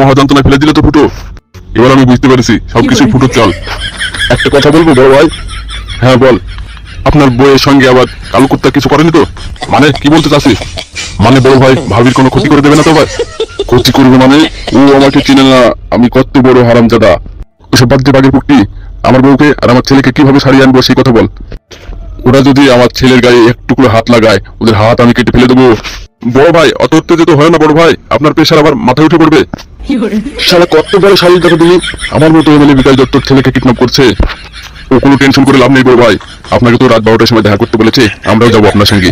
মহাযন্ত্রণায় ফেলে দিলে তো ফুটো। এবার আমি বুঝতে পেরেছি সবকিছু ফুটো চাল। একটা কথা বলবো বড় ভাই? হ্যাঁ বল। আপনার বইয়ের সঙ্গে আবার কালো কুত্তা কিছু করেনি তো? মানে কি বলতে চাচ্ছিস? মানে বড় ভাই ভাবির কোনো ক্ষতি করে দেবে না তো ভাই? ক্ষতি করবে মানে? ও আমাকে চিনে না, আমি কত বড় হারামজাদা। ওসব বাদ দিয়ে বাগের পুকটি, আমার বউকে আর আমার ছেলেকে কিভাবে ছাড়িয়ে আনবো সেই কথা বল। ওরা যদি আমার ছেলের গায়ে একটু করে হাত লাগায়, ওদের হাত আমি কেটে ফেলে দেবো। বড় ভাই অত উত্তেজিত হয় না বড় ভাই, আপনার প্রেশার আবার মাথায় উঠে পড়বে। শালা কত বড় শাড়ি দেখো তুমি, আমার মতো এমএলএ বিকাশ দত্তর ছেলেকে কিডন্যাপ করছে। ও কোনো টেনশন করে লাভ নেই বড় ভাই, আপনাকে তো রাত 12টার সময় দেখা করতে বলেছে, আমরাও যাবো আপনার সঙ্গে।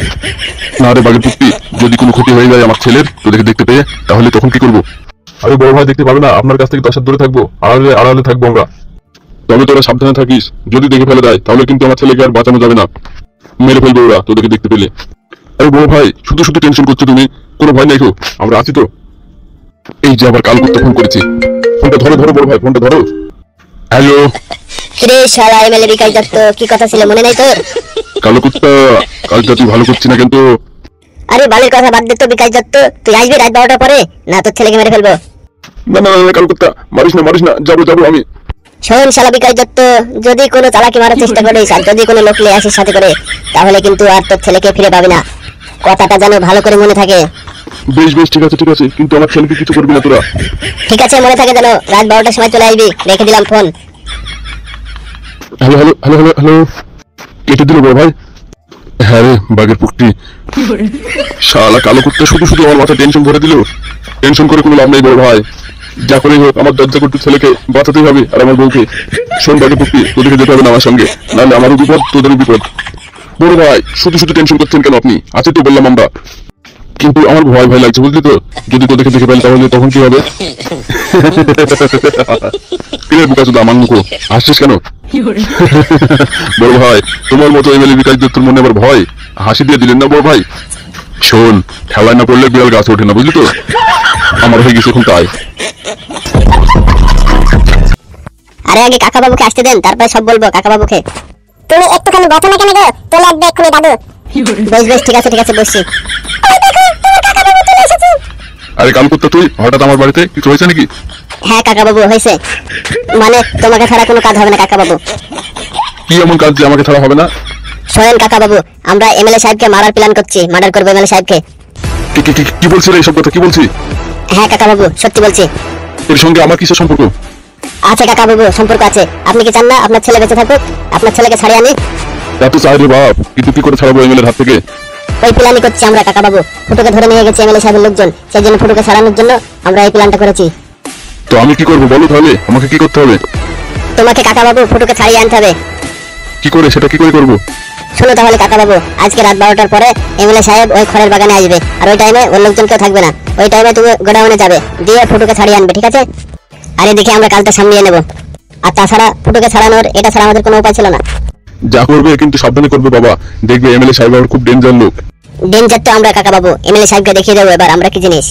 না রে বাগের পুকটি, যদি কোনো ক্ষতি হয়ে যায় আমার ছেলের তোদেরকে দেখতে পেয়ে, তাহলে তখন কি করবো? আরে বড় ভাই দেখতে পাবে না, আপনার কাছ থেকে 10 হাত দূরে থাকবো, আড়ালে আড়ালে থাকবো আমরা। তবে তোরা সাবধানে থাকিস, যদি দেখে ফেলে দেয় তাহলে কিন্তু আমার ছেলেকে আর বাঁচানো যাবে না, মেরে ফেলবে ওরা তোদেরকে দেখতে পেলে। আরে বড় ভাই শুধু শুধু টেনশন করছো তুমি, কোনো ভয় নাই তো, আমরা আছি তো। এই যে আবার কাল করতে ফোন করেছি, ফোনটা ধরো ধরো বড় ভাই, ফোনটা ধরো। হ্যালো। কিরে শালা এমএলএ বিকাশ দত্ত, কি কথা ছিল মনে নাই তোর? কালো কুত্তা, কাজটা তুই ভালো করছিস না কিন্তু। আরে বালের কথা বাদ দে তো বিকাশ দত্ত, তুই আসবি রাত 12টার পরে, না তোর ছেলেকে মেরে ফেলবো। না না না কালো কুত্তা, মারিস না, যাবো যাবো আমি। শোন শালা বিকাশ দত্ত, যদি কোনো চালাকি মারার চেষ্টা করিস আর যদি কোনো লোক নিয়ে আসিস সাথে করে, তাহলে কিন্তু আর তোর ছেলেকে ফিরে পাবি না। কথাটা যেন ভালো করে মনে থাকে। বেশ বেশ ঠিক আছে, কিন্তু আমার ছেলেকে কিছু করবি না তোরা। ঠিক আছে মনে থাকে যেন, রাত 12টার সময় চলে আসবি, রেখে দিলাম phone. Hello hello hello hello hello. কেটে দিল বড় ভাই। হ্যাঁ রে বাগের পুকটি, শালা কালো কুত্তা শুধু শুধু আমার মাথায় টেনশন ভরে দিল। টেনশন করে কোনো লাভ নেই বড় ভাই, যা করেই হোক আমার দরজা করতে ছেলেকে বাঁচাতেই হবে আর আমার বউকে। শোন বাগের পুকটি, তোদেরকে যেতে হবে না আমার সঙ্গে, নাহলে আমারও বিপদ তোদেরও বিপদ। বড় ভাই শুধু শুধু টেনশন করছেন কেন আপনি? আছে তো বললাম আমরা। কিন্তু আমার ভয় ভয় লাগছে বুঝলি তো, যদি তোদেরকে দেখে ফেলে তাহলে তখন কি হবে? বুকা শুধু আমার মুখো হাসছিস কেন? বড় ভাই তোমার মতো এমএলএ বিকাশ দত্তর মনে আবার ভয়, হাসি দিয়ে দিলেন না বড় ভাই। শোন, ঠেলায় না পড়লে বিড়াল গাছ ওঠে না বুঝলি তো, আমার হয়ে গেছে এখন তাই। আরে আগে কাকা বাবুকে আসতে দেন, তারপরে সব বলবো কাকা বাবুকে। তুমি একটুখানি বসো না কেন গো, চলে আসবে এক্ষুনি দাদু। বেশ বেশ ঠিক আছে বসছি। আরে কাল করতে তুই হঠাৎ আমার বাড়িতে কিছু হয়েছে নাকি? হ্যাঁ কাকা বাবু হয়েছে, মানে তোমাকে ছাড়া কোনো কাজ হবে না কাকা বাবু। কি এমন কাজ যে আমাকে ছাড়া হবে না? শোনেন কাকা বাবু, আমরা এমএলএ সাহেবকে মারার প্ল্যান করছি, মার্ডার করবো এমএলএ সাহেবকে। কি বলছিস রে এইসব কথা, কি বলছিস? হ্যাঁ কাকা বাবু সত্যি বলছি। এর সঙ্গে আমার কিসের সম্পর্ক? আছে কাকা বাবু সম্পর্ক আছে। আপনি কি চান না আপনার ছেলে বেঁচে থাকুক, আপনার ছেলেকে ছাড়িয়ে আনি? এত চাই রে বাপ, কিন্তু কি করে ছাড়াবো এমএলএর হাত থেকে? ওই প্ল্যানই করছি আমরা কাকা বাবু। ফুটোকে ধরে নিয়ে গেছে এমএলএ সাহেবের লোকজন, সেই জন্য ফুটোকে ছাড়ানোর জন্য আমরা এই প্ল্যানটা করেছি। তো আমি কি করবো বলো তাহলে, আমাকে কি করতে হবে? তোমাকে কাকা বাবু ফুটোকে ছাড়িয়ে আনতে হবে। কি করে, সেটা কি করে করবো? শোনো তাহলে কাকা বাবু, আজকে রাত 12টার পরে এমএলএ সাহেব ওই খড়ের বাগানে আসবে, আর ওই টাইমে ওর লোকজন কেউ থাকবে না। ওই টাইমে তুমি গোডাউনে যাবে, দিয়ে ফুটোকে ছাড়িয়ে আনবে, ঠিক আছে? আর এদিকে আমরা কাজটা সামলিয়ে নেব। আর তাছাড়া ফুটোকে ছাড়ানোর এটা ছাড়া আমাদের কোনো উপায় ছিল না। যা করবে কিন্তু সাবধানে করবে বাবা, দেখবে এমএলএ সাহেব আবার খুব ডেঞ্জার লোক। ডেঞ্জার তো আমরা কাকা বাবু, এমএলএ সাহেবকে দেখিয়ে দেবো এবার আমরা কি জিনিস।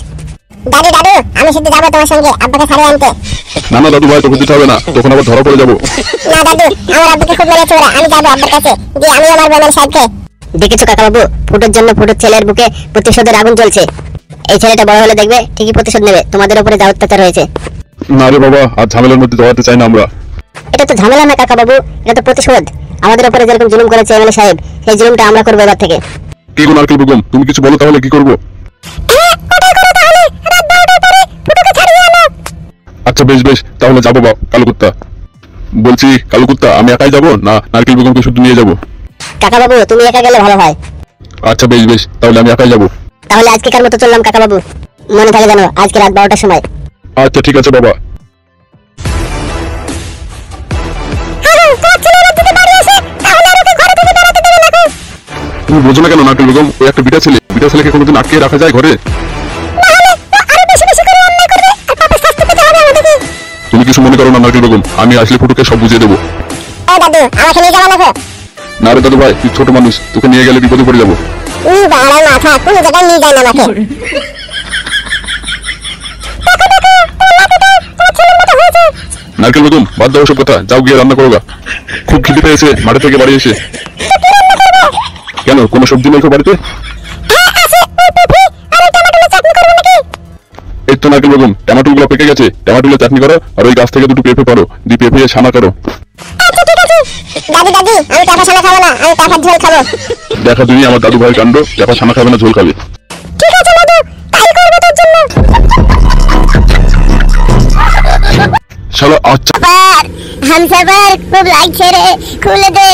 দাদু দাদু, আমি শুধু যাবো তোমার সঙ্গে আব্বাকে ছাড়িয়ে আনতে। না না দাদু ভাই, তোকে দিতে হবে না, তখন আবার ধরা পড়ে যাবো। না দাদু, আমার আব্বুকে খুব মেরেছে ওরা, আমি যাবো আব্বার কাছে, দিয়ে আমি আমার বোনের সাহেবকে। দেখেছো কাকা বাবু, ফুটোর জন্য ফুটোর ছেলের বুকে প্রতিশোধের আগুন জ্বলছে। এই ছেলেটা বড় হলে দেখবে ঠিকই প্রতিশোধ নেবে, তোমাদের উপরে যা অত্যাচার হয়েছে। না রে বাবা, আর ঝামেলার মধ্যে জড়াতে চাই না আমরা। এটা তো ঝামেলা না কাকা বাবু, এটা তো প্রতিশোধ। আমাদের উপরে যেরকম জুলুম করেছে এমএলএ সাহেব, সেই জুলুমটা আমরা করবো এবার থেকে। কি গো নারকেল বেগম, তুমি কিছু বলো তাহলে কি করবো? আচ্ছা বেশ বেশ, তাহলে যাবো বাপ। কালো কুত্তা বলছি, কালো কুত্তা আমি একাই যাবো না নারকেল বেগমকে শুধু নিয়ে যাবো? কাকা বাবু তুমি একা গেলে ভালো হয়। আচ্ছা বেশ বেশ, তাহলে আমি একাই যাবো। তাহলে আজকেকার মতো চললাম কাকা বাবু, মনে থাকে জানো আজকে রাত 12টার সময়। আচ্ছা ঠিক আছে বাবা। তুমি বোঝো না কেন নারকেল বেগম, ওই একটা বিটা ছেলেকে কোনোদিন আটকে রাখা যায় ঘরে? তুমি কিছু মনে করো না নারকেল বেগম, আমি আসলে ফুটুকে সব বুঝিয়ে দেবো। ও দাদু, আমাকে নিয়ে যাবো না? না রে দাদু ভাই, তুই ছোট মানুষ, তোকে নিয়ে গেলে বিপদে পড়ে যাবো। বাড়ার মাথা, কোনো জায়গায় নিয়ে যায় না আমাকে। নারকেল বেগম বাদ দাও সব কথা, যাও গিয়ে রান্না করো গা। খুব খিদে পেয়েছে মাঠে থেকে বাড়ি এসে। কেন, কোনো সবজি নেই তো বাড়িতে? এই তো তো নারকেল বেগম, টমেটো গুলো পেকে গেছে, টমেটো চাটনি করো, আর ওই গাছ থেকে দুটো পেঁপে পারো, দিয়ে পেঁপে ছানা করো। আচ্ছা ঠিক আছে। দাদি দাদি আমি টাকা ছানা খাবো না, আমি টাকার ঝোল খাবো। দেখা তুমি আমার দাদু ভাইয়ের কাণ্ড, চাপা ছানা খাবে না ঝোল খাবে। ঠিক আছে দাদু, তাই করবো তোর জন্য। শালা আচ্ছা আবার হামসাফার খুব লাগছে রে, খুলে দে।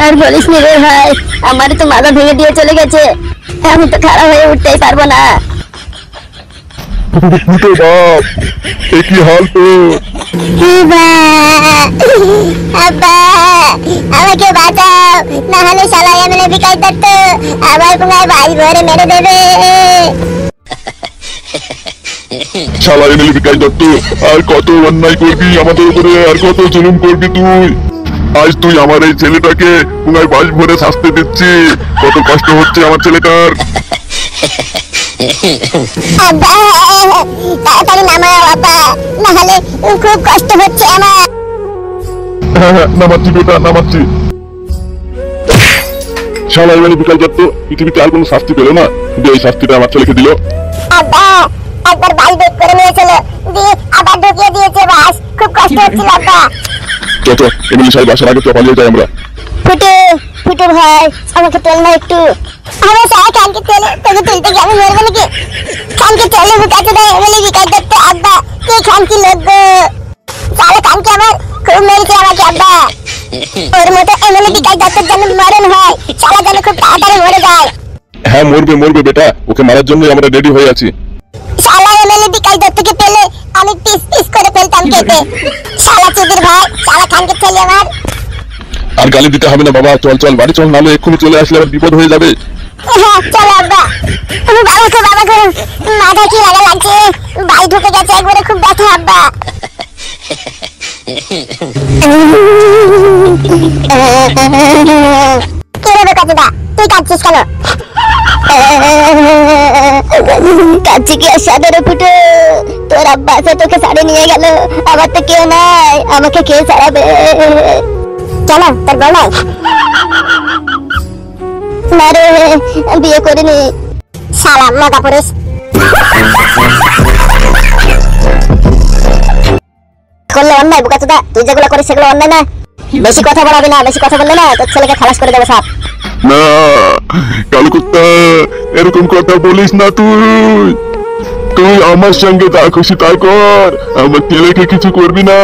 আর বলিস নি রে ভাই, আমার তো মাথা ভেঙে দিয়ে চলে গেছে, আমি তো খারাপ হয়ে উঠতেই পারবো না। ফুটো বাপ, এ কি হাল তো? আব্বা আমাকে বাঁচাও, না হলে শালা এমএলএ বিকাশ দত্ত আমার পুঙ্গায় ভাই ঘরে মেরে দেবে। শালা এমএলএ বিকাশ দত্ত, আর কত অন্যায় করবি আমাদের উপরে, আর কত জুলুম করবি তুই? আজ তুই আমার এই ছেলেটাকে পুঙ্গায় বাস ভরে শাস্তি দিচ্ছি, কত কষ্ট হচ্ছে আমার ছেলেটার। আব্বা তাড়াতাড়ি নামাও আব্বা, না হলে খুব কষ্ট হচ্ছে আমার। হ্যাঁ নামাচ্ছি বেটা, নামাচ্ছি। শালা এমএলএ বিকাশ দত্ত পৃথিবীতে আর কোনো শাস্তি পেল না, কিন্তু এই শাস্তিটা আমার ছেলেকে দিল। আব্বা একবার বাস বের করে নিয়েছিল, দিয়ে আবার ঢুকিয়ে দিয়েছে বাস, খুব কষ্ট হচ্ছিল আব্বা। যত এমএলএ সাহেব আসার আগে তো পালিয়ে যাই আমরা। ফুটু ফুটু ভাই আমাকে তোল না একটু। আমার সারা কানকে তোলে, তোকে তুলতে গিয়ে আমি মরবো নাকি? কানকে তোলে বুকাতে দেয় এমএলএ বিকাশ দত্ত। আব্বা কে খানকি লোক গো, সারা কানকে আমার খুব মেরেছে আমাকে আব্বা। ওর মতো এমএলএ বিকাশ দত্তের জন্য মরণ হয়, সারা যেন খুব তাড়াতাড়ি মরে যায়। হ্যাঁ মরবে মরবে বেটা, ওকে মারার জন্যই আমরা রেডি হয়ে আছি। শালা এমএলএ বিকাশ দত্তকে পেলে আমি পিস পিস করে ফেলতাম কেটে। শালা চুদির ভাই, শালা খানকে ছেলে আমার। আর গালি দিতে হবে না বাবা, চল চল বাড়ি চল, নাহলে এক্ষুনি চলে আসলে আবার বিপদ হয়ে যাবে। হ্যাঁ চলো আব্বা। বাবা মাথা কি লাগা লাগছে, ভাই ঢুকে গেছে একবারে, খুব ব্যথা আব্বা। কি রে কাজুদা, তুই কাঁদছিস কেন? কাচ্চি কি আর সাদরে ফুটো, তোর আব্বা আছে তোকে ছাড়ে নিয়ে গেল, আমার তো কেউ নাই, আমাকে কে ছাড়াবে? কেন তোর বউ নাই? না রে, বিয়ে করিনি। শালা মগা পুরুষ। করলে অন্যায় বুকাচোদা, তুই যেগুলো করিস সেগুলো অন্যায় না? বেশি কথা বলাবি না, বেশি কথা বললে না তোর ছেলেকে খালাস করে দেবো সব। না কালকুত্তা, এরকম কথা বলিস না তুই। তুই আমার সঙ্গে যা খুশি তাই কর, আমার ছেলেকে কিছু করবি না।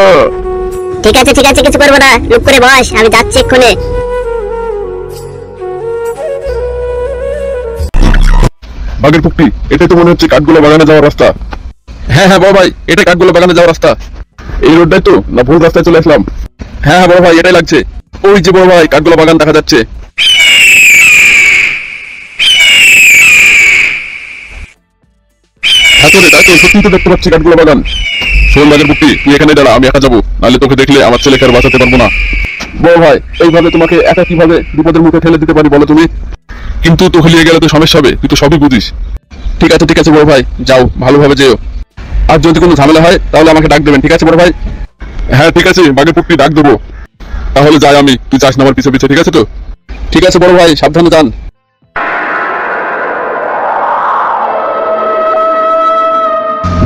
ঠিক আছে ঠিক আছে, কিছু করবো না, লুক করে বস, আমি যাচ্ছি এক্ষুনি। বাগের পুক্তি, এটাই তো মনে হচ্ছে কাঠগোলা বাগানে যাওয়ার রাস্তা। হ্যাঁ হ্যাঁ বড় ভাই, এটা কাঠগোলা বাগানে যাওয়ার রাস্তা। এই রোডটাই তো, না ভুল রাস্তায় চলে আসলাম? হ্যাঁ হ্যাঁ বড় ভাই, এটাই লাগছে। ওই যে বড় ভাই কাঠগোলা বাগান দেখা যাচ্ছে। হ্যাঁ তো রে, তাই তো, সত্যি তো দেখতে পাচ্ছি কাঠগোলা বাগান। শোন বাগের পুক্তি, তুই এখানে দাঁড়া, আমি একা যাবো, নাহলে তোকে দেখলে আমার ছেলেকে আর বাঁচাতে পারবো না। বড় ভাই এইভাবে তোমাকে একা কিভাবে বিপদের মুখে ঠেলে দিতে পারি বলো তুমি? কিন্তু তো হলিয়ে গেলে তো সমস্যা হবে, তুই তো সবই বুঝিস। ঠিক আছে বড় ভাই, যাও ভালোভাবে যেও, আর যদি কোনো ঝামেলা হয় তাহলে আমাকে ডাক দেবেন, ঠিক আছে বড় ভাই? হ্যাঁ ঠিক আছে বাগের পুক্তি, ডাক দেবো। তাহলে যাই আমি, তুই যাস না আমার পিছে পিছে, ঠিক আছে তো? ঠিক আছে বড় ভাই, সাবধানে যান।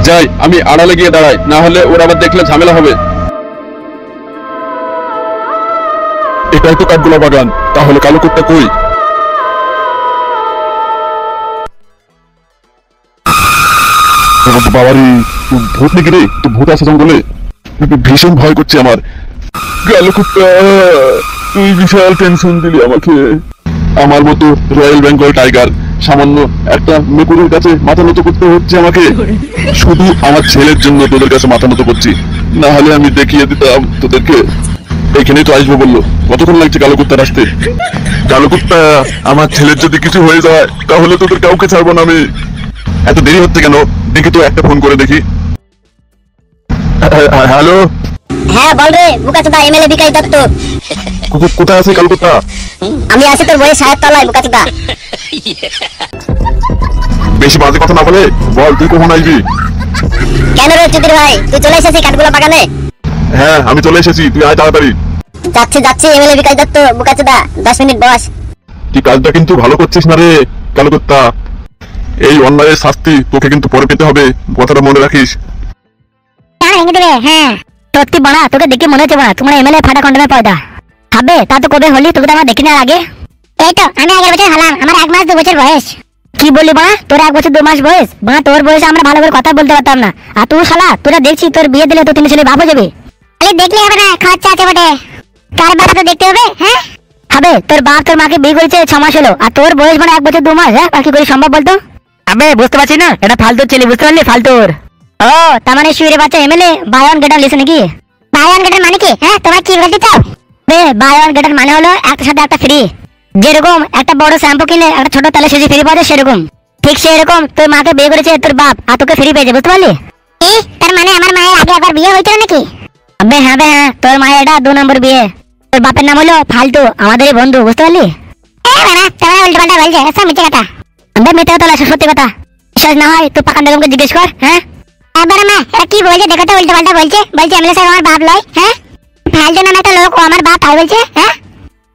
যাই আমি আড়ালে গিয়ে দাঁড়াই, না হলে ওরা আবার দেখলে ঝামেলা হবে। এটাই তো কাঠগোলা বাগান, তাহলে কালো কুত্তা কই? বাবারি, ভূত নাকি রে? তো ভূত আছে জঙ্গলে, ভীষণ ভয় করছে আমার। কালো কুত্তা, তুই বিশাল টেনশন দিলি আমাকে। আমার মতো রয়্যাল বেঙ্গল টাইগার সামান্য একটা মেকুরের কাছে মাথা নত করতে হচ্ছে আমাকে। শুধু আমার ছেলের জন্য তোদের কাছে মাথা নত করছি, না হলে আমি দেখিয়ে দিতাম তোদেরকে। এখানেই তো আসবো বললো, কতক্ষণ লাগছে কালো কুত্তার আসতে? কালো কুত্তা, আমার ছেলের যদি কিছু হয়ে যায় তাহলে তোদের কাউকে ছাড়বো না আমি। এত দেরি হচ্ছে কেন? দেখি তো একটা ফোন করে দেখি। হ্যালো, হ্যাঁ বল রে বুকাচোদা, এমএলএ বিকাশ দত্ত। কোথায় আছে কালো কুত্তা? আমি আছি তোর বইয়ের সাহেব তলায় বুকাচোদা। বেশি বাজে কথা না বলে বল, তুই কখন আসবি? কেন রে চুদির ভাই, তুই চলে এসেছিস কাঠগোলা বাগানে? হ্যাঁ আমি চলে এসেছি, তুই আয় তাড়াতাড়ি। যাচ্ছি এমএলএ বিকাশ দত্ত, বুকাচোদা 10 মিনিট বস। তুই কাজটা কিন্তু ভালো করছিস না রে কালো কুত্তা। এই অন্যায়ের শাস্তি তোকে কিন্তু পরে পেতে হবে, কথাটা মনে রাখিস। কেন ভেঙে দেবে? হ্যাঁ সত্যি বাড়া, তোকে দেখে মনে হচ্ছে বাড়া তোমার এমএলএ ফাটা কন্ডমে পয়দা হবে। তা তো কবে হলি? তোকে তো আমরা দেখিনি আর আগে। এই তো আমি আগের বছর হলাম, আমার 1 মাস 2 বছর বয়স। কি বললি বাড়া? তোর 1 বছর 2 মাস বয়স? বাড়া তোর বয়সে আমরা ভালো করে কথা বলতে পারতাম না। আর তুই শালা, তোরা দেখছি তোর বিয়ে দিলে তো 3 ছেলে বাপ হয়ে যাবে। আরে দেখলে হবে না, খরচা আছে বটে। কার বাবা তো দেখতে হবে। হ্যাঁ হবে, তোর বাপ তোর মাকে বিয়ে করেছে 6 মাস হলো, আর তোর বয়স মানে 1 বছর 2 মাস। হ্যাঁ, আর কি করে সম্ভব বলতো? আবে বুঝতে পারছি না, এটা ফালতু ছেলে, বুঝতে পারলি? ফালতুর। ও তার মানে শুয়ে বাচ্চা MLA buy one get one লিসে নাকি? বাই ওয়ান গেটের মানে কি? হ্যাঁ তোমরা কি বলতে চাও? বাই ওয়ান গেট ওয়ান মানে হলো একটার সাথে একটা ফ্রি। যেরকম একটা বড় শ্যাম্পু কিনলে একটা ছোট তেলে শেষে ফ্রি পাওয়া যায়, সেরকম ঠিক সেরকম তোর মাকে বিয়ে করেছে তোর বাপ, আর তোকে ফ্রি পেয়েছে, বুঝতে পারলি? কি তার মানে আমার মায়ের আগে একবার বিয়ে হয়েছিল নাকি? আবে হ্যাঁ বে হ্যাঁ, তোর মায়ের এটা 2 নম্বর বিয়ে। তোর বাপের নাম হলো ফালতু, আমাদেরই বন্ধু, বুঝতে পারলি? বাবা তোমরা উল্টো পাল্টা বলছে, সব মিথ্যে কথা। আবে মিথ্যে কথা বলে, সত্যি কথা। বিশ্বাস না হয় তুই পাকান বেগমকে জিজ্ঞেস কর। হ্যাঁ বড় মা এরা কি বলছে দেখো তো, উল্টো পাল্টা বলছে। বলছে এমএলএ সাহেব আমার বাপ লয়। হ্যাঁ ফালতু নাম একটা লোক, ও আমার বাপ তাই বলছে। হ্যাঁ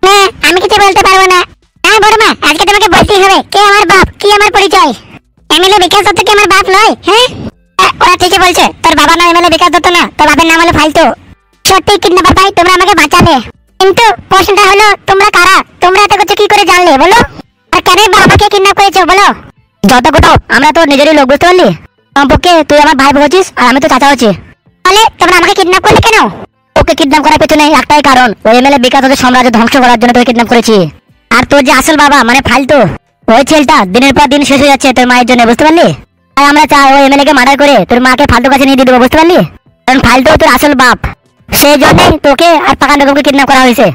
না আমি কিছু বলতে পারবো না। হ্যাঁ বড় মা আজকে তোমাকে বলতেই হবে কে আমার বাপ, কি আমার পরিচয়। এমএলএ বিকাশ দত্ত কি আমার বাপ নয়? হ্যাঁ ওরা ঠিকই বলছে, তোর বাবার নাম এমএলএ বিকাশ দত্ত না, তোর বাবার নাম হলো ফালতু। সত্যি কিডন্যাপার ভাই, তোমরা আমাকে বাঁচালে, কিন্তু প্রশ্নটা হলো তোমরা কারা? তোমরা এত কিছু কি করে জানলে বলো? আর কেন বাবাকে কিডন্যাপ করেছো বলো? যত কোথাও আমরা তো নিজেরই লোক, বুঝতে পারলি? সম্পর্কে তুই আমার ভাই হচ্ছিস আর আমি তো চাচা হচ্ছি। তাহলে তোমরা আমাকে কিডন্যাপ করলে কেন? ওকে কিডন্যাপ করার পেছনে একটাই কারণ, ওই এমএলএ বিকাশ ওদের সাম্রাজ্য ধ্বংস করার জন্য তোকে কিডন্যাপ করেছি। আর তোর যে আসল বাবা মানে ফালতু, ওই ছেলেটা দিনের পর দিন শেষ হয়ে যাচ্ছে তোর মায়ের জন্য, বুঝতে পারলি? আর আমরা চাই ওই এমএলএ কে মার্ডার করে তোর মাকে ফালতু কাছে নিয়ে দিয়ে দেবো, বুঝতে পারলি? কারণ ফালতু তোর আসল বাপ, সেই জন্যই তোকে আর পাকান বেগমকে কিডন্যাপ করা হয়েছে।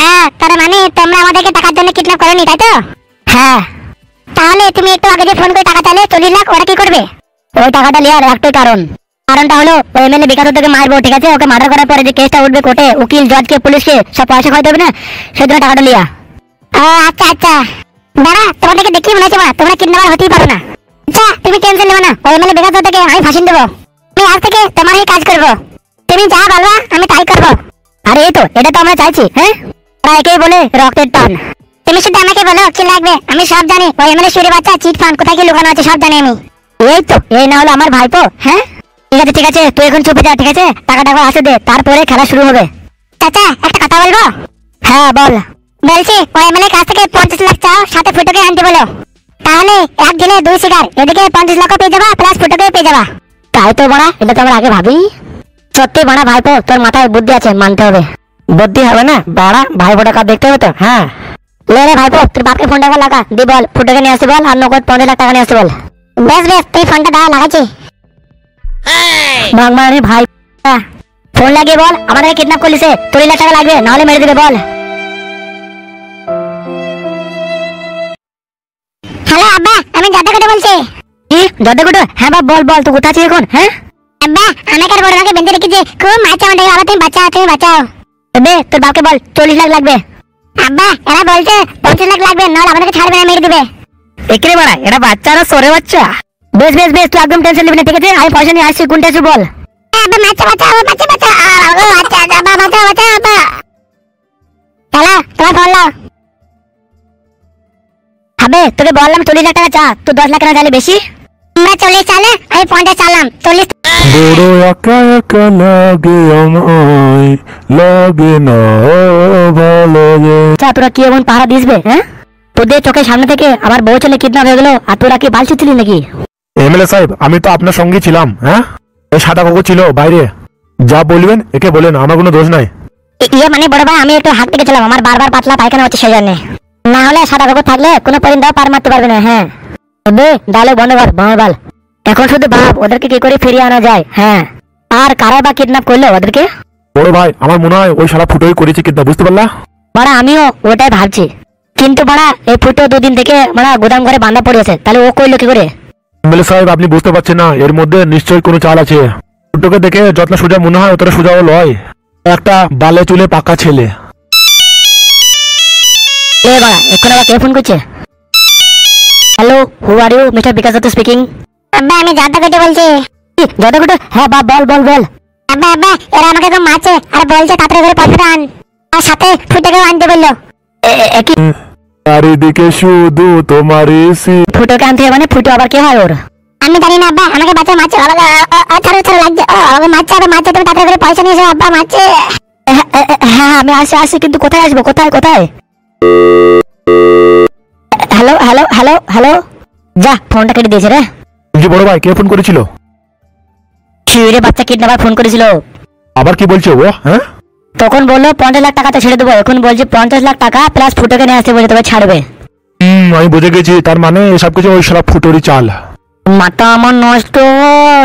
হ্যাঁ তার মানে তোমরা আমাদেরকে টাকার জন্য কিডন্যাপ করোনি তাই তো? হ্যাঁ। তাহলে তুমি একটু আগে যে ফোন করে টাকা চাইলে 40 লাখ, ওরা কি করবে? ওই টাকাটা নেওয়ার একটাই কারণটা হলো ওই এমএলএ বিকাশ তোকে মারবো, ঠিক আছে? ওকে মার্ডার করার পরে যে কেসটা উঠবে কোর্টে, উকিল জজকে পুলিশকে সব পয়সা খাওয়াতে হবে না, সেজন্য টাকাটা লিয়া। আচ্ছা আচ্ছা দাঁড়া, তোমাদেরকে দেখি মনে হচ্ছে তোমরা কিডন্যাপার হতেই পারো না। আচ্ছা তুমি টেনশন নেবে না, ওই এমএলএ বিকাশ দত্তকে আমি ফাঁসি দেবো। আমি আজ থেকে তোমার হয়ে কাজ করবো, তুমি যা বলবা আমি তাই করবো। আরে এই তো, এটা তো আমরা চাইছি। হ্যাঁ, তারা একেই বলে রক্তের টান। তুমি শুধু আমাকে বলো কি লাগবে, আমি সব জানি। ওই এমএলএ শুরে বাচ্চা চিট ফান্ড কোথায় কি লুকানো আছে সব জানি আমি। এই তো, এই না হলো আমার ভাইপো। হ্যাঁ ঠিক আছে ঠিক আছে, তুই এখন চুপে যা, ঠিক আছে? টাকাটা আসে দে, তারপরে খেলা শুরু হবে। চাচা একটা কথা বলবো? হ্যাঁ বল। বলছি ওই এমএলএ কাছ থেকে 50 লাখ চাও, সাথে ফুটোকে আনতে বলো। তাহলে এক দিনে 2 শিকার, এদিকে 50 লাখও পেয়ে যাবা প্লাস ফুটোকে পেয়ে যাবা। তাই তো বাড়া, এটা তো আমরা আগে ভাবি। সত্যি বাড়া ভাইপো, তোর মাথায় বুদ্ধি আছে, মানতে হবে। বুদ্ধি হবে না বাড়া, ভাইপোটা কাজ দেখতে হবে তো। হ্যাঁ লে রে ভাইপো, তোর বাপকে ফোনটা একবার লাগা, দি বল ফুটোকে নিয়ে আসতে বল, আর নগদ 15 লাখ টাকা নিয়ে আসতে বল। বেশ বেশ তুই ফোনটা দাও, লাগাচ্ছি। বাংমারি ভাই, ফোন লাগিয়ে বল আমাদের কিডন্যাপ করলিছে, 20 লাখ টাকা লাগবে, নাহলে মেরে দিবে, বল। হ্যালো আব্বা, আমি দাদা কথা বলছি। কি দাদা কোটা? হ্যাঁ বাপ বল বল, তুই কোথায় আছিস এখন? হ্যাঁ আব্বা আমাকে আর বড় মাকে বেঁধে রেখেছে, খুব মারছে আমাদের। বাবা তুমি বাঁচাও, তুমি বাঁচাও। দে তোর বাপকে বল 40 লাখ লাগবে। আব্বা এরা বলছে 50 লাখ লাগবে, নাহলে আমাদেরকে ছাড়বে না, মেরে দিবে। একে বাড়া, এটা বাচ্চা না সরে বাচ্চা? বেশ বেশ বেশ, তুই একদম টেনশন নিবি না, ঠিক আছে? আমি পয়সা নিয়ে আসছি, কোনটা আছে বল। আব্বা মারছে, বাঁচাও বাঁচাও বাঁচাও। আচ্ছা আব্বা বাঁচাও বাঁচাও আব্বা। হ্যালো তোমার ফোন লাও। হবে, তোকে বললাম 40 লাখ টাকা চা, তুই 10 লাখ টাকা চাইলে বেশি। আমরা 40 চালে, আমি 50 চালাম। 40 বড় একা একা লাগে আমায়, লাগে না ভালো রে। চা তোরা কি এমন পাহারা দিসবে? হ্যাঁ, তোদের চোখের সামনে থেকে আমার বউ ছেলে কিডন্যাপ হয়ে গেল, আর তোরা কি বালছিলি নাকি? এমএলএ সাহেব আমি তো আপনার সঙ্গে ছিলাম। হ্যাঁ এই সাদা কাকু ছিল বাইরে, যা বলবেন একে বলেন, আমার কোনো দোষ নাই। ইয়ে মানে বড় ভাই, আমি একটু হাত থেকে ছিলাম, আমার বারবার পাতলা পায়খানা হচ্ছে সেই জন্য। না হলে সাদা কাকু থাকলে কোনো পরিন্দাও পার মারতে পারবে না। হ্যাঁ ডালে বন্ধ কর বাল, এখন শুধু ভাব ওদেরকে কি করে ফিরিয়ে আনা যায়। হ্যাঁ, আর কারা বা কিডন্যাপ করলো ওদেরকে? বড় ভাই আমার মনে হয় ওই শালা ফুটোই করেছে কিডন্যাপ, বুঝতে পারলা? বড়া আমিও ওটাই ভাবছি, কিন্তু বড়া এই ফুটো 2 দিন থেকে বড়া গোদাম ঘরে বাঁধা পড়েছে, তাহলে ও কইলো কি করে? এমএলএ সাহেব আপনি বুঝতে পারছেন না, এর মধ্যে নিশ্চয়ই কোনো চাল আছে। ফুটোকে দেখে যতটা সোজা মনে হয় অতটা সোজাও লয়, একটা বালে চুলে পাকা ছেলে। এ বড়া এখন আবার কে ফোন করছে? Hello, who are you? Mister Bikash Dutta speaking. আব্বা আমি দাদা কথা বলছি। দাদা কোটা? হ্যাঁ বাপ বল বল বল। আব্বা আব্বা এরা আমাকে খুব মারছে, আর বলছে তাড়াতাড়ি করে পয়সাটা আন, আর সাথে ফুটোকেও আনতে বললো। চারিদিকে শুধু তোমারই ফুটোকে আনতে হবে মানে ফুটো আবার কে হয় ওর? আমি জানি না আব্বা, আমাকে বাচ্চা মারছে, বাবা ছাড়ো ছাড়ো লাগছে, আমাকে মারছে, আবার মারছে, তুমি তাড়াতাড়ি করে পয়সা নিয়ে এসো, আব্বা মারছে। হ্যাঁ আমি আসছি কিন্তু কোথায় আসবো, কোথায় কোথায়? হ্যালো হ্যালো হ্যালো হ্যালো, যা ফোনটা কেটে দিয়েছে রে। বলছি বড় ভাই কে ফোন করেছিল? শিউরে বাচ্চা কিডন্যাপার ফোন করেছিল। আবার কি বলছে ও? হ্যাঁ তখন বললো 50 লাখ টাকা তো ছেড়ে দেবো, এখন বলছি 50 লাখ টাকা প্লাস ফুটোকে নিয়ে আসতে বলছে, তবে ছাড়বে। আমি বুঝে গেছি, তার মানে এসব কিছু ওই সব ফুটোরই চাল। মাথা আমার নষ্ট,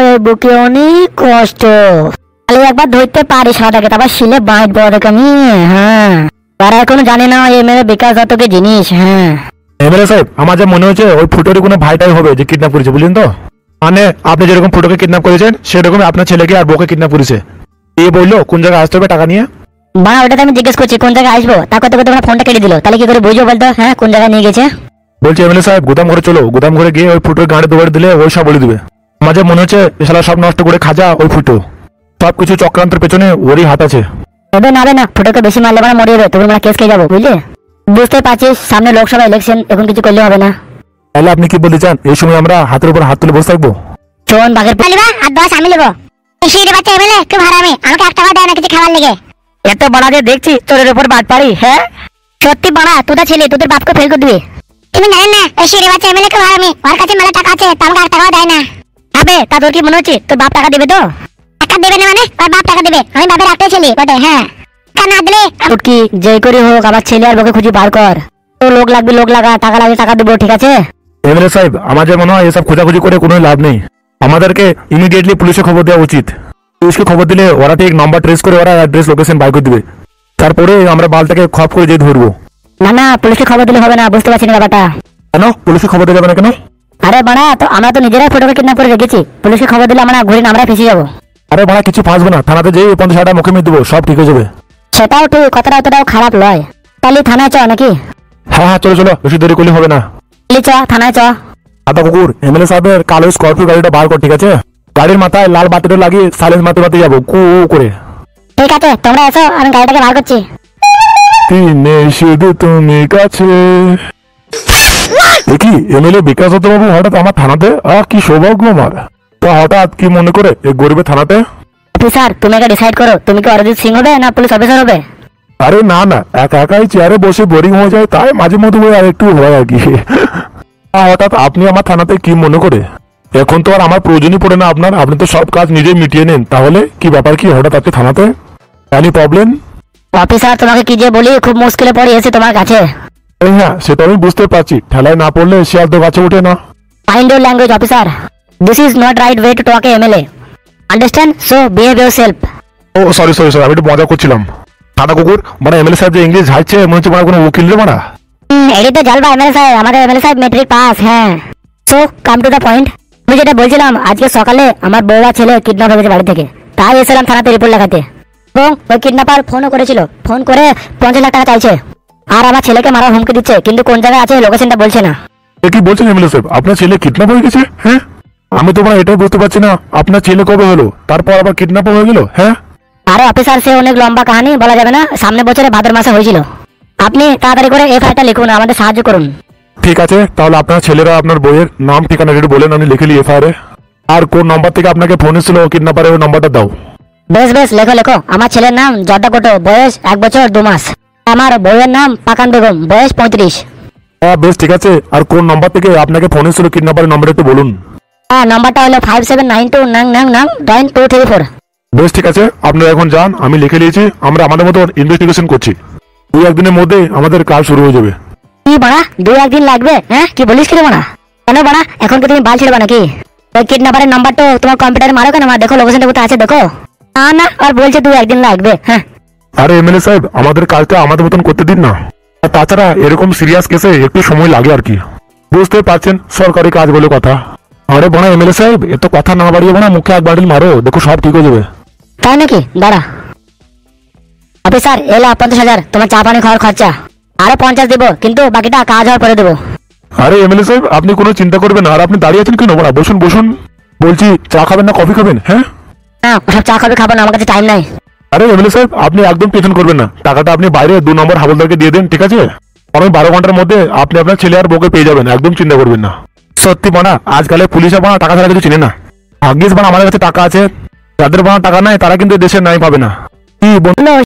এই বুকে অনেক কষ্ট। তাহলে একবার ধরতে পারি সাদাকে, তারপর শিলে বাঁধ বড় আমি। হ্যাঁ তারা এখনো জানে না এই মেয়ে বিকাশ দত্তকে জিনিস। হ্যাঁ এমএলএ সাহেব, আমার যা মনে হচ্ছে ওই ফুটোরই কোনো ভাইটাই হবে যে কিডন্যাপ করেছে, বুঝলেন তো? মানে আপনি যেরকম ফুটোকে কিডন্যাপ করেছেন সেরকম আপনার ছেলেকে আর বউকে কিডন্যাপ করেছে। এ বললো কোন জায়গায় আসতে হবে টাকা নিয়ে। বা ওটাতে আমি জিজ্ঞেস করছি কোন জায়গায় আসবো, তা করতে করতে তোমরা ফোনটা কেটে দিল, তাহলে কি করে বুঝবো বলতো? হ্যাঁ কোন জায়গায় নিয়ে গেছে? বলছি এমএলএ সাহেব গুদাম ঘরে চলো, গুদাম ঘরে গিয়ে ওই ফুটোর গাঁড়ে দুবার দিলে ওই সব বলে দিবে। আমার যা মনে হচ্ছে এছাড়া সব নষ্ট করে খাজা ওই ফুটো, সবকিছু চক্রান্তের পেছনে ওরই হাত আছে। তবে না না, ফুটোকে বেশি মারলে মানে মরে যাবে, তখন আমরা কেস খেয়ে যাবো, বুঝলি? বুঝতে পারছিস সামনে লোকসভা ইলেকশন, এখন কিছু করলে হবে না। তাহলে আপনি কি বলতে চান এই সময় আমরা হাতের উপর হাত তুলে বসে থাকবো? শোন বাঘের পালিবা আর 10 আমি নেবো। এই শিউরে বাচ্চা এমএলএ খুব হারামি, আমাকে 1 টাকা দেয় না কিছু খাবার লেগে। এত বড় যে দেখছি তোর উপর বাদ পারি। হ্যাঁ সত্যি বাড়া, তোদের ছেলে তোদের বাপকে ফেল করে দিবে। তুমি জানেন না এই শিউরে বাচ্চা এমএলএ খুব হারামি, ওর কাছে মেলা টাকা আছে, তা আমাকে 1 টাকাও দেয় না। আবে তা তোর কি মনে হচ্ছে তোর বাপ টাকা দেবে তো? টাকা দেবে না মানে ওর বাপ টাকা দেবে, আমি বাপের একটাই ছেলে বটে। হ্যাঁ টাকা না দিলে কি যেই করে হোক আমার ছেলে আর বউকে খুঁজে বার কর। তো লোক লাগবে লোক লাগা, টাকা লাগবে টাকা দেবো, ঠিক আছে? এমএলএ সাহেব আমার যা মনে হয় এসব খোঁজাখুঁজি করে কোনো লাভ নেই, আমাদেরকে ইমিডিয়েটলি পুলিশে খবর দেওয়া উচিত। পুলিশকে খবর দিলে ওরা ঠিক নাম্বার ট্রেস করে ওরা অ্যাড্রেস লোকেশন বাই করে দিবে, তারপরে আমরা বালটাকে খপ করে যেয়ে ধরবো। না না পুলিশকে খবর দিলে হবে না, বুঝতে পারছি না ব্যাপারটা। কেন পুলিশকে খবর দেওয়া যাবে না কেন? আরে বাড়া, তো আমরা তো নিজেরাই ফটোকে কিডন্যাপ করে রেখেছি, পুলিশকে খবর দিলে আমরা ঘুরে আমরা ফেসে যাবো। আরে ভাড়া কিছু ফাঁসবে না, থানাতে যেয়ে 50 টাকা মুখে মেয়ে দেবো, সব ঠিক হয়ে যাবে। সেটাও ঠিক, কথাটা অতটাও খারাপ নয়। তাহলে থানায় চ নাকি? হ্যাঁ হ্যাঁ চলো চলো, বেশি দেরি করলে হবে না। তাহলে চ থানায় চ। আদা কুকুর এমএলএ সাহেবের কালো স্করপিও গাড়িটা বার কর, ঠিক আছে? গাড়ির মাথায় লাল বাতিটা লাগিয়ে সাইলেন্স মারতে মারতে যাবো কু করে। ঠিক আছে তোমরা এসো, আমি গাড়িটাকে বার করছি। দিনে শুধু তুমি কাছে। দেখি এমএলএ বিকাশ দত্ত বাবু হঠাৎ আমার থানাতে, কি সৌভাগ্য আমার। তো হঠাৎ কি মনে করে এই গরিবের থানাতে? অফিসার তুমি একটা ডিসাইড করো, তুমি কি অরিজিৎ সিং হবে না পুলিশ অফিসার হবে? আরে না না, একা একাই চেয়ারে বসে বোরিং হয়ে যায়, তাই মাঝে মধ্যে ওই আর একটু হয় আর কি। হঠাৎ আপনি আমার থানাতে কি মনে করে? এখন তো আর আমার প্রয়োজনই পড়ে না আপনার, আপনি তো সব কাজ নিজে মিটিয়ে নেন, তাহলে কি ব্যাপার কি হঠাৎ আপনি থানাতে? Any problem? অফিসার তোমাকে কি যে বলি, খুব মুশকিলে পড়ে এসে তোমার কাছে। হ্যাঁ সেটা আমি বুঝতে পারছি, ঠেলায় না পড়লে সে আর তো গাছে ওঠে না। Mind your language officer, this is not right way to talk a MLA, understand? So behave yourself. Oh sorry sorry sorry, আমি একটু মজা করছিলাম। সাদা কুকুর মানে এমএলএ সাহেব যে ইংলিশ ঝাড়ছে মনে হচ্ছে মানে কোনো উকিল রে মারা। এটি তো জলবা এমএলএ সাহেব, আমাদের এমএলএ সাহেব মেট্রিক পাস। হ্যাঁ so come to the point. আমি যেটা বলছিলাম, আজকে সকালে আমার বউয়া ছেলে কিডন্যাপ হয়ে গেছে বাড়ি থেকে, তাই এসেছিলাম থানাতে রিপোর্ট লেখাতে। এবং ওই কিডন্যাপার ফোনও করেছিল, ফোন করে 50 লাখ টাকা চাইছে, আর আমার ছেলেকে মারার হুমকি দিচ্ছে, কিন্তু কোন জায়গায় আছে লোকেশনটা বলছে না। এ কি বলছেন এমএলএ সাহেব, আপনার ছেলে কিডন্যাপ হয়ে গেছে? হ্যাঁ আমি তো মানে এটাই বুঝতে পারছি না, আপনার ছেলে কবে হলো তারপর আবার কিডন্যাপ হয়ে গেল? হ্যাঁ আরে অফিসার সে অনেক লম্বা কাহিনী, বলা যাবে না, সামনে বছরে ভাদ্র মাসে হয়েছিল। আপনি তাড়াতাড়ি করে এফআইআরটা লিখুন, আমাদের সাহায্য করুন। ঠিক আছে, তাহলে আপনার ছেলেরা আপনার বইয়ের নাম ঠিকানা একটু বলেন, আমি লিখে নিই এফআইআর। আর কোন নম্বর থেকে আপনাকে ফোন এসেছিল কিডন্যাপারের ওই নম্বরটা দাও। বেশ বেশ লেখো লেখো। আমার ছেলের নাম জর্দা কোটো, বয়স 1 বছর 2 মাস। আমার বউয়ের নাম পাকান বেগম, বয়স 35। হ্যাঁ বেশ ঠিক আছে, আর কোন নম্বর থেকে আপনাকে ফোন এসেছিল কিডন্যাপারের নম্বরটা একটু বলুন। হ্যাঁ নাম্বারটা হলো 5792999234। বেশ ঠিক আছে, আপনারা এখন যান, আমি লিখে নিয়েছি, আমরা আমাদের মতো ইনভেস্টিগেশন করছি। 2-1 দিনের মধ্যে আমাদের কাজ শুরু হয়ে যাবে। কি বাড়া 2-1 দিন লাগবে? হ্যাঁ কি বলিস কি রে বাড়া? কেন বাড়া এখন কি তুমি বাল ছেড়বা নাকি? ওই কিডন্যাপারের নাম্বারটা তোমার কম্পিউটারে মারো কেন, আমার দেখো লোকেশনটা কোথায় আছে দেখো। না না আর বলছে 2-1 দিন লাগবে। হ্যাঁ আরে এমএলএ সাহেব আমাদের কাজটা আমাদের মতন করতে দিন না, আর তাছাড়া এরকম সিরিয়াস কেসে একটু সময় লাগে আর কি, বুঝতে পারছেন সরকারি কাজ বলে কথা। আরে বোনা এমএলএ সাহেব এত কথা না বাড়িয়ে বোনা, মুখে 1 বান্ডিল মারো, দেখো সব ঠিক হয়ে যাবে। তাই নাকি? দাঁড়া অফিসার, এলা 50,000 তোমার চা পানি খাওয়ার খরচা, আরো 50 দেবো, কিন্তু বাকিটা কাজ হওয়ার পরে দেবো। আরে এমএলএ সাহেব আপনি কোনো চিন্তা করবেন না, আর আপনি দাঁড়িয়ে আছেন কেন বোনা, বসুন বসুন। বলছি চা খাবেন না কফি খাবেন? হ্যাঁ না ওসব চা খাবে খাবো না, আমার কাছে টাইম নাই। আরে এমএলএ সাহেব আপনি একদম টেনশন করবেন না, টাকাটা আপনি বাইরে 2 নম্বর হাবলদারকে দিয়ে দেন, ঠিক আছে? আমি 12 ঘন্টার মধ্যে আপনি আপনার ছেলে আর বউকে পেয়ে যাবেন, একদম চিন্তা করবেন না। সত্যি বানা, আজকালের পুলিশে বানা টাকা ছাড়া কিছু চিনে না। ভাগ্যিস বানা আমাদের কাছে টাকা আছে, যাদের বানা টাকা নাই তারা কিন্তু দেশের ন্যায় পাবে না। কি বল-